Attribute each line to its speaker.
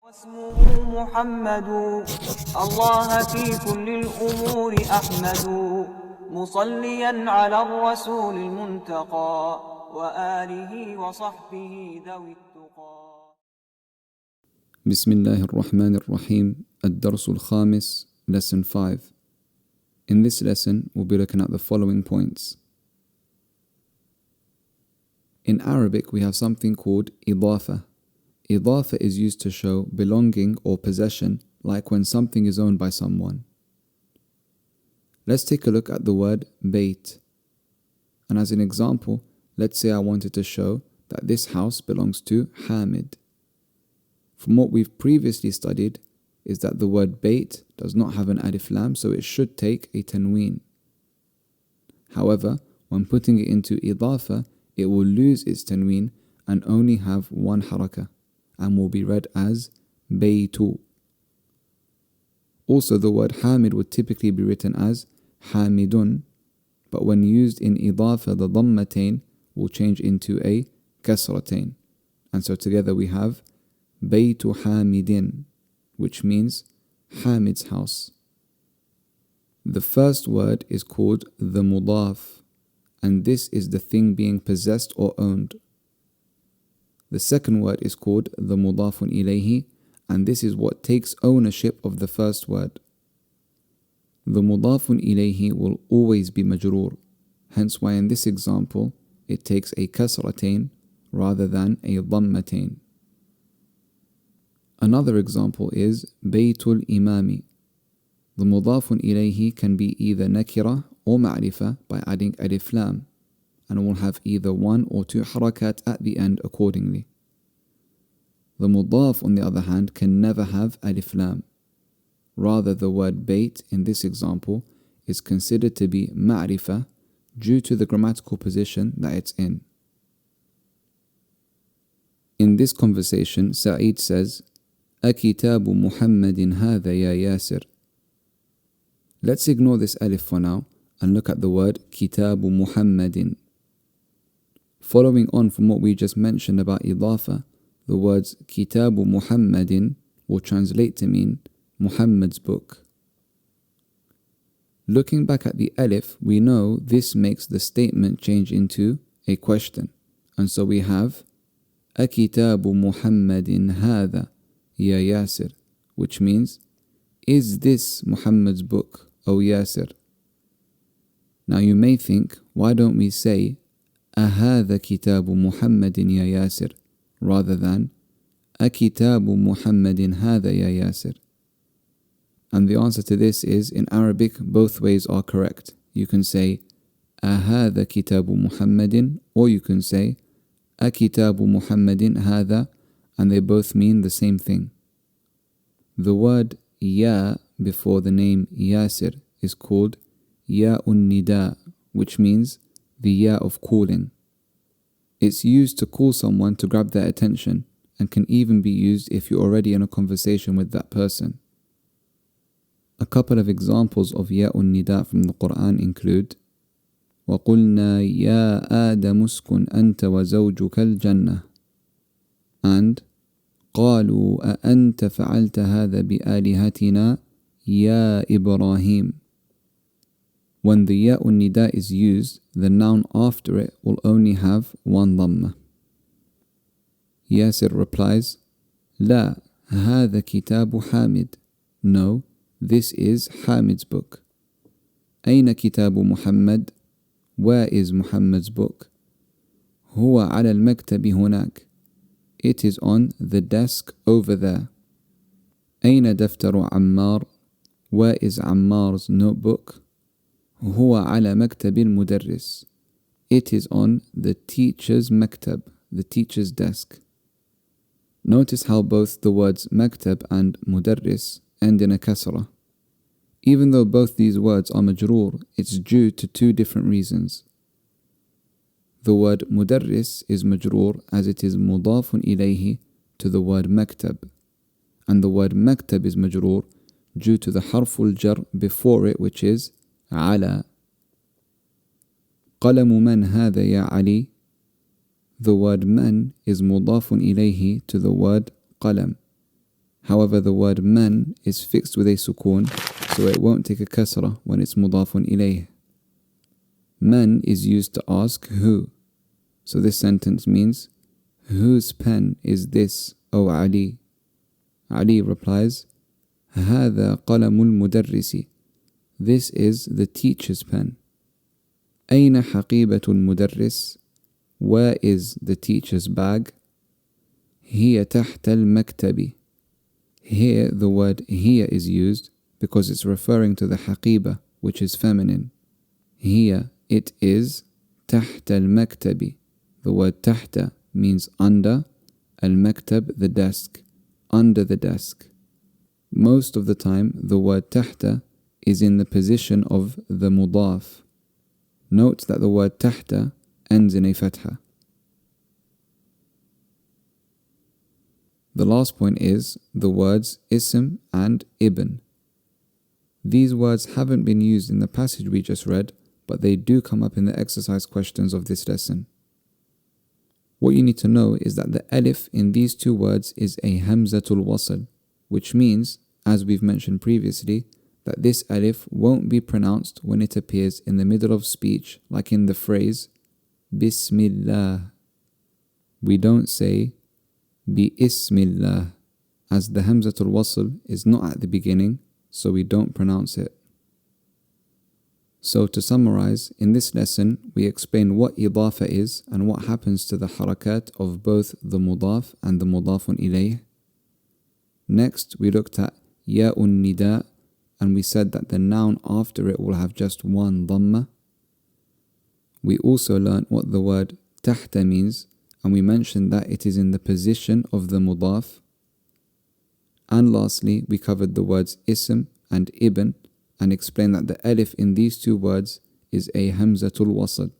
Speaker 1: واسمه محمد الله في كل الأمور أحمد مصليا على الرسول المنتقى وآله وصحبه ذوي التقى.
Speaker 2: بسم الله الرحمن الرحيم. الدرس الخامس, lesson 5. In this lesson, we'll be looking at the following points. In Arabic, we have something called idafa. Idafa is used to show belonging or possession, like when something is owned by someone. Let's take a look at the word bayt. And as an example, let's say I wanted to show that this house belongs to Hamid. From what we've previously studied is that the word bayt does not have an alif lam, so it should take a tanween. However, when putting it into idafa, it will lose its tanween and only have one harakah, and will be read as baytu. Also, the word Hamid would typically be written as Hamidun, but when used in idafa, the dhammatain will change into a kasratain. And so together we have Baytu Hamidin, which means Hamid's house. The first word is called the mudaf, and this is the thing being possessed or owned. The second word is called the mudafun ilayhi, and this is what takes ownership of the first word. The mudafun ilayhi will always be majroor, hence why in this example it takes a kasratain rather than a dhammatain. Another example is Baytul Imami. The mudafun ilayhi can be either nakira or ma'rifa by adding alif lam, and will have either one or two harakat at the end accordingly. The mudaf, on the other hand, can never have alif lam. Rather, the word bayt in this example is considered to be ma'rifa due to the grammatical position that it's in. In this conversation, Sa'id says, أكتاب محمد هذا يا ياسر. Let's ignore this alif for now and look at the word كتاب محمد. Following on from what we just mentioned about idafa, the words كتاب محمد will translate to mean Muhammad's book. Looking back at the alif, we know this makes the statement change into a question. And so we have أكتاب محمد هذا Ya Yasir, which means, is this Muhammad's book, O Yasir? Now you may think, why don't we say, أهذا كتاب محمد يا ياسر, rather than, أكتاب محمد هذا يا ياسر? And the answer to this is, in Arabic, both ways are correct. You can say, أهذا كتاب محمد, or you can say, أكتاب محمد هذا, and they both mean the same thing. The word ya before the name Yasir is called ya'un nida, which means the ya of calling. It's used to call someone to grab their attention, and can even be used if you're already in a conversation with that person. A couple of examples of ya'un nida from the Quran include وَقُلْنَا يَا آدَمُ اسْكُنْ أَنْتَ وَزَوْجُكَ الْجَنَّةِ and قالوا أأنت فعلت هذا بآلهتنا يا إبراهيم. When the ya'un nida is used, the noun after it will only have one dhamma. Yasir replies, لا هذا كتاب حامد. No, this is Hamid's book. أين كتاب محمد? Where is Muhammad's book? هو على المكتب هناك. It is on the desk over there. أين دفتر عمار? Where is Ammar's notebook? هو على مكتب المدرس. It is on the teacher's maktab, the teacher's desk. Notice how both the words maktab and mudarris end in a kasra. Even though both these words are majroor, it's due to two different reasons. The word mudarris is majroor as it is mudafun ilayhi to the word maktab, and the word maktab is majroor due to the harful jar before it, which is ala. قلم من هذا يا علي. The word man is mudafun ilayhi to the word qalam, However, the word man is fixed with a sukoon, so it won't take a kasra when it's mudafun ilayh. Man is used to ask who. So this sentence means, whose pen is this, O Ali? Ali replies, هذا قلم المدرس. This is the teacher's pen. أين حقيبة المدرس? Where is the teacher's bag? هي تحت المكتب. Here the word here is used because it's referring to the حقيبة, which is feminine. Here it is تحت المكتب. The word تحت means under, المكتب the desk, under the desk. Most of the time the word تحت is in the position of the mudaf. Note that the word تحت ends in a fatha. The last point is the words ism and ibn. These words haven't been used in the passage we just read, but they do come up in the exercise questions of this lesson. What you need to know is that the alif in these two words is a hamzatul wasl, which means, as we've mentioned previously, that this alif won't be pronounced when it appears in the middle of speech, like in the phrase Bismillah. We don't say Bi-ismillah, as the hamzatul wasl is not at the beginning, so we don't pronounce it. So to summarize, in this lesson we explain what idafa is and what happens to the harakat of both the mudaf and the mudafun ilayh. Next we looked at ya'un nida, and we said that the noun after it will have just one dhamma. We also learned what the word tahta means, and we mentioned that it is in the position of the mudaf. And lastly, we covered the words ism and ibn and explained that the alif in these two words is a hamzatul wasl.